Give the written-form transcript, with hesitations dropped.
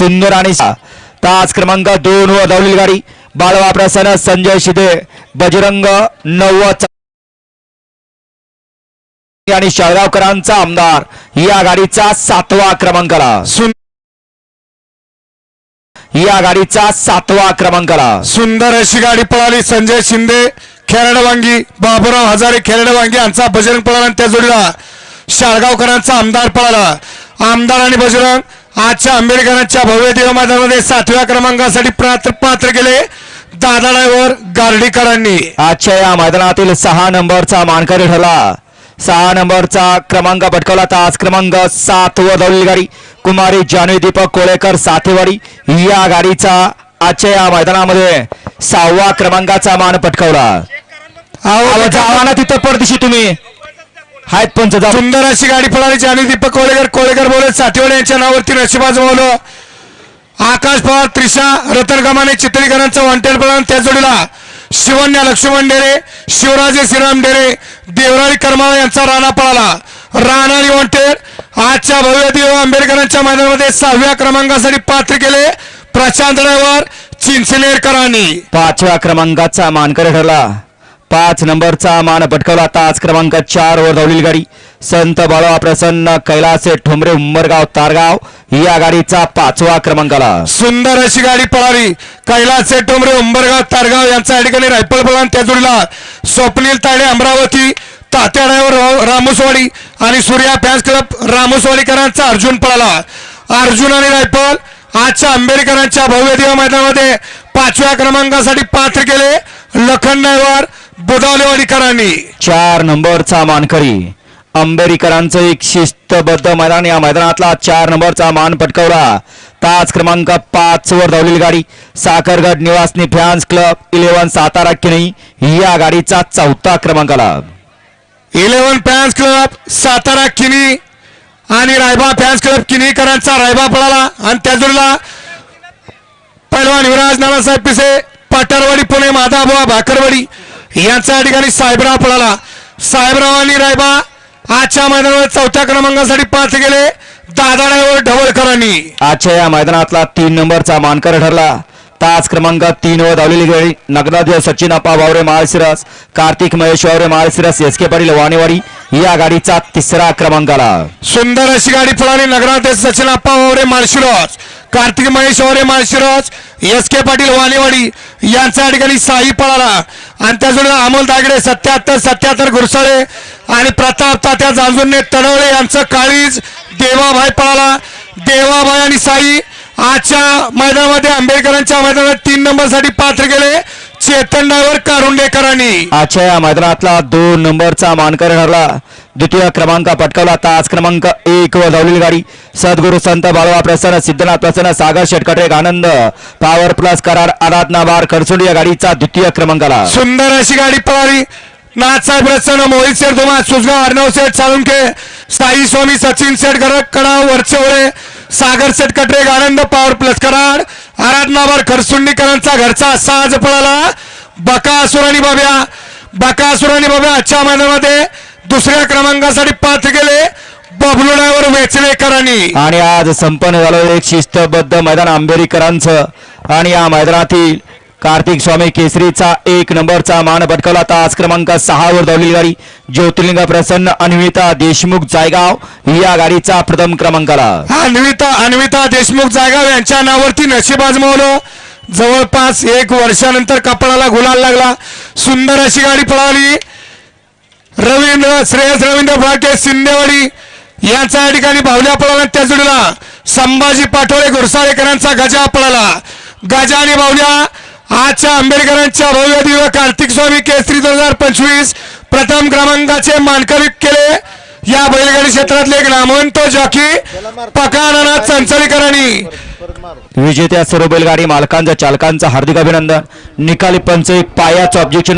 सुंदर आणि तास क्रमांक 2 वर धावलेली गाडी बाळवा प्रसन्न संजय शिदे बजरंग 9 आणि शाळगावकरांचा आमदार या गाडीचा 7वा क्रमांकाला सुंदर अशी गाडी पळाली. संजय शिंदे खेरडवांगी, बाबूराव हजारे खेरडवांगी यांचा बजरंग पळाला आणि त्या जोडीला शाळगावकरांचा आमदार पळाला. आमदार आणि बजरंग आजच्या आंबेडकरांच्या भव्य दिव्य मैदानामध्ये 7व्या क्रमांकासाठी पात्र केले दादा ड्रायव्हर गार्डीकरांनी. आजच्या या मैदानातील 6 नंबरचा मानकरी ठरला. 6 नंबरचा क्रमांक पटकावला. तास क्रमांक 7 वर धावलेली गाडी कुमारी जानवी दीपक कोळेकर सातेवाडी या गाडीचा आजच्या या मैदानामध्ये 6व्या क्रमांकाचा मान पटकावला. आव्हाना तिथं परदेशी तुम्ही आहेत पंच. सुंदर अशी गाडी पळाली. जानवी दीपक कोळेकर बोलत सातेवाडी यांच्या नावावरती नशिबाज बोलव. आकाश पवार त्रिशा रतन गमाने चित्रीकरांचा वॉन्टेड पळाला. त्या जोडीला शिवन्या लक्ष्मण डेरे, शिवराजे श्रीराम डेरे, देवराळी करमाळा यांचा राणा पळाला. राणा आणि वॉन्टेड आजच्या भव्य दिव्य आंबेडकरांच्या मैदानामध्ये 6व्या क्रमांकासाठी पात्र केले प्रशांत ड्रायव्हर चिंचनेरकरांनी. 5व्या क्रमांकाचा मानकरी ठरला. 5 नंबरचा मान पटकावला. तास क्रमांक 4 वर धावलेली गाडी संत बाळवा प्रसन्न कैलासे ठोंबरे उंबरगाव तारगाव या गाडीचा 5व्या क्रमांकाला. सुंदर अशी गाडी पळाली. कैलासे ठोंबरे उंबरगाव तारगाव यांचा या ठिकाणी रायफल पळाला. त्या जोडीला स्वप्नील ताडे अमरावती तात्या ड्रायव्हर रामोसवाडी आणि सूर्या फॅन्स क्लब रामोसवाडीकरांचा अर्जुन पळाला. अर्जुन आणि रायफल आजच्या आंबेडकरांच्या भव्य दिव्य मैदानामध्ये 5व्या क्रमांकासाठी पात्र केले लखन ड्रायव्हर बुधावलेवाडीकरांनी. 4 नंबरचा मानकरी आंबेडकरांचं एक शिस्तबद्ध मैदान. या मैदानातला 4 नंबरचा मान पटकावला. तास क्रमांक 5 वर धावलेली गाडी साखरगड निवासनी फॅन्स क्लब 11 सातारा किनई या गाडीचा 4था क्रमांकाला. 11 फॅन्स क्लब सातारा किनी आणि रायबा फॅन्स क्लब किनीकरांचा रायबा पळाला. आणि त्या जोडीला पैलवान युवराज नानासाहेब पिसे पाटारवाडी पुणे माधाबुवा भाकरवाडी यांचा या ठिकाणी साहेबराव पळाला. साहेबराव आणि रायबा आजच्या मैदानावर 4थ्या क्रमांकासाठी पात्र गेले दादा ड्रायव्हर ढवळकरांनी. आजच्या या मैदानातला 3 नंबरचा मानकर ठरला. तास क्रमांक 3 वर धावलेली गाडी नगदादेव सचिन अप्पा वावरे माळशिरस, कार्तिक महेश वावरे माळशिरस, एस के पाटील वाणेवाडी या गाडीचा 3रा क्रमांकाला. सुंदर अशी गाडी पळाली. नगरादेव सचिन अप्पा वावरे माळशिरस, कार्तिक महेश वावरे माळशिरस, एस के पाटील वाणेवाडी यांच्या या ठिकाणी साई पळाला. आणि त्या जोडीला अमोल दागडे 77 घुरसाळे आणि प्रताप तात्या जांजुर्णे तडवळे यांचं काळीज देवाभाई पळाला. देवाभाई आणि साई आजच्या मैदानामध्ये आंबेडकरांच्या मैदानात 3 नंबरसाठी पात्र केले चेतन ड्रायव्हर कारुंडेकरांनी. आजच्या या मैदानातला 2 नंबरचा मानकर ठरला. 2य क्रमांक पटकावला. तास क्रमांक 1 वर धावलेली गाडी सद्गुरू संत बाळवा प्रसन्न सिद्धनाथ प्रसन्न सागर शेटकटे आनंद पॉवर प्लस करार आराधना बार खरसुंडी या गाडीचा 2य क्रमांकाला. सुंदर अशी गाडी पळाली. नाथसाहेब प्रसन्न मोहित शेठ धुमा सुजगाव अर्णव शेठ साळुंके साई स्वामी सचिन शेठ गरक कडाव वरचेवळे सागर शेठ कटरे आनंद पॉवर प्लस कराड आराधनाबार खरसुंडीकरांचा घरचा साज पळाला. बकासुर आणि बाब्या आजच्या मैदानामध्ये 2ऱ्या क्रमांकासाठी पात्र केले बबलू ड्रायव्हर वेचलेकरांनी. आणि आज संपन्न झालं एक शिस्तबद्ध मैदान आंबेडकरांचं. आणि या मैदानातील कार्तिक स्वामी केसरीचा 1 नंबरचा मान पटकावला. तास क्रमांक 6 वर धावलेली गाडी ज्योतिर्लिंग प्रसन्न अन्विता देशमुख जायगाव या गाडीचा 1म क्रमांकाला. अन्विता देशमुख जायगाव यांच्या नावावरती नशीब आजमावलं. जवळपास 1 वर्षानंतर कपाळाला गुलाल लागला. सुंदर अशी गाडी पळाली. श्रेयस रवींद्र फाळके सिंदेवाडी यांचा या ठिकाणी बाहुल्या पळाला. त्या जोडीला संभाजी पाटोळे घुरसाळेकरांचा गजा पळाला. गजा आणि बाहुल्या आजच्या आंबेडकरांच्या भव्य दिव्य कार्तिक स्वामी केसरी 2025 प्रथम क्रमांकाचे मानकरी केले या बैलगाडी क्षेत्रातले एक नामवंत जॉकी पकानानाथ चंचलीकरांनी. विजेत्या सर्व बैलगाडी मालकांच्या चालकांचं हार्दिक अभिनंदन. निकाली पंच एक पायाचं ऑब्जेक्शन